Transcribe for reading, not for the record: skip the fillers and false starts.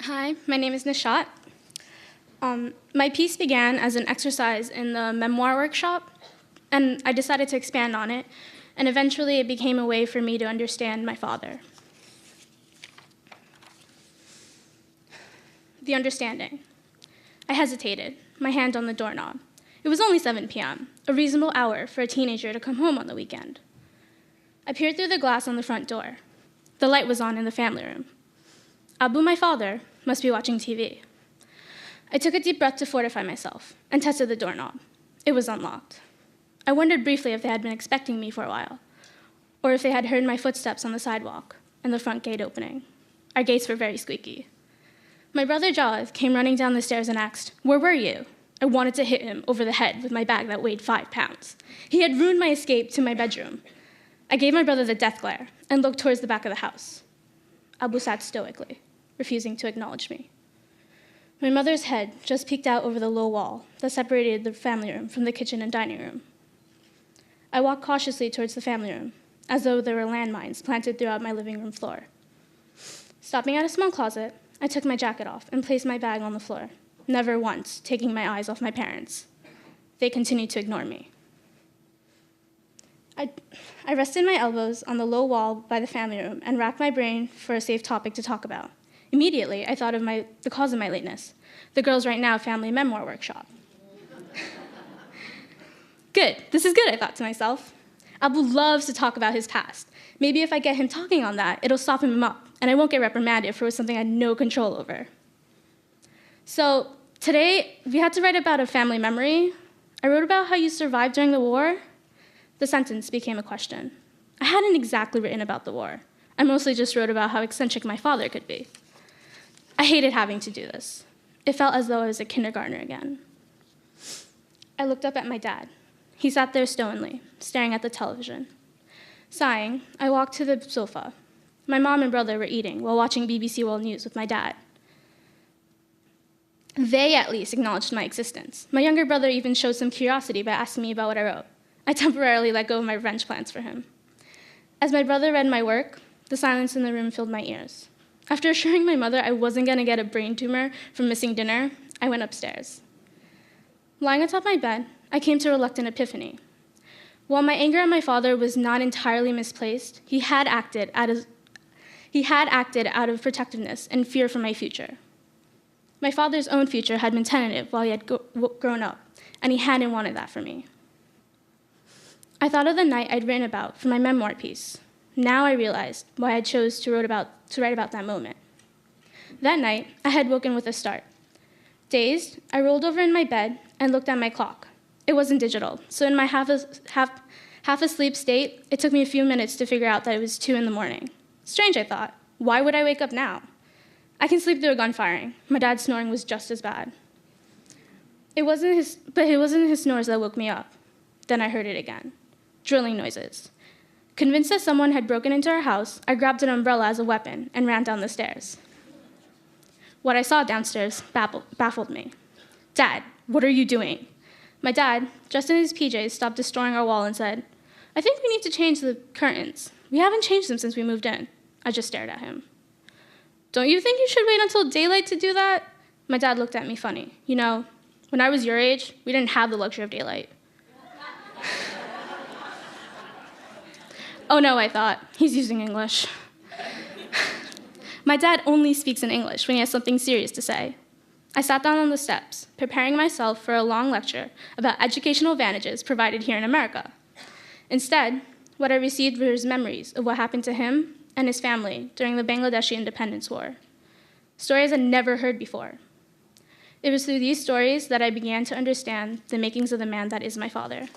Hi, my name is Nishat. My piece began as an exercise in the Memoir workshop, and I decided to expand on it, and eventually it became a way for me to understand my father. The understanding. I hesitated, my hand on the doorknob. It was only 7 p.m., a reasonable hour for a teenager to come home on the weekend. I peered through the glass on the front door. The light was on in the family room. Abu, my father, must be watching TV. I took a deep breath to fortify myself and tested the doorknob. It was unlocked. I wondered briefly if they had been expecting me for a while, or if they had heard my footsteps on the sidewalk and the front gate opening. Our gates were very squeaky. My brother Jawed came running down the stairs and asked, "Where were you?" I wanted to hit him over the head with my bag that weighed 5 pounds. He had ruined my escape to my bedroom. I gave my brother the death glare and looked towards the back of the house. Abu sat stoically, refusing to acknowledge me. My mother's head just peeked out over the low wall that separated the family room from the kitchen and dining room. I walked cautiously towards the family room, as though there were landmines planted throughout my living room floor. Stopping at a small closet, I took my jacket off and placed my bag on the floor, never once taking my eyes off my parents. They continued to ignore me. I rested my elbows on the low wall by the family room and racked my brain for a safe topic to talk about. Immediately, I thought of the cause of my lateness, the Girls Right Now family memoir workshop. Good, this is good, I thought to myself. Abu loves to talk about his past. Maybe if I get him talking on that, it'll soften him up, and I won't get reprimanded for something I had no control over. So today, we had to write about a family memory. I wrote about how you survived during the war. The sentence became a question. I hadn't exactly written about the war. I mostly just wrote about how eccentric my father could be. I hated having to do this. It felt as though I was a kindergartner again. I looked up at my dad. He sat there stonily, staring at the television. Sighing, I walked to the sofa. My mom and brother were eating while watching BBC World News with my dad. They at least acknowledged my existence. My younger brother even showed some curiosity by asking me about what I wrote. I temporarily let go of my revenge plans for him. As my brother read my work, the silence in the room filled my ears. After assuring my mother I wasn't going to get a brain tumor from missing dinner, I went upstairs. Lying atop my bed, I came to a reluctant epiphany. While my anger at my father was not entirely misplaced, he had acted out of protectiveness and fear for my future. My father's own future had been tentative while he had grown up, and he hadn't wanted that for me. I thought of the night I'd written about for my memoir piece. Now I realized why I chose to write about that moment. That night, I had woken with a start. Dazed, I rolled over in my bed and looked at my clock. It wasn't digital, so in my half asleep state, it took me a few minutes to figure out that it was 2 in. Strange, I thought. Why would I wake up now? I can sleep through a gun firing. My dad's snoring was just as bad. It wasn't his snores that woke me up. Then I heard it again. Drilling noises. Convinced that someone had broken into our house, I grabbed an umbrella as a weapon and ran down the stairs. What I saw downstairs baffled me. "Dad, what are you doing?" My dad, dressed in his PJs, stopped destroying our wall and said, "I think we need to change the curtains. We haven't changed them since we moved in." I just stared at him. "Don't you think you should wait until daylight to do that?" My dad looked at me funny. "You know, when I was your age, we didn't have the luxury of daylight." Oh no, I thought, he's using English. My dad only speaks in English when he has something serious to say. I sat down on the steps, preparing myself for a long lecture about educational advantages provided here in America. Instead, what I received were his memories of what happened to him and his family during the Bangladeshi Independence War. Stories I'd never heard before. It was through these stories that I began to understand the makings of the man that is my father.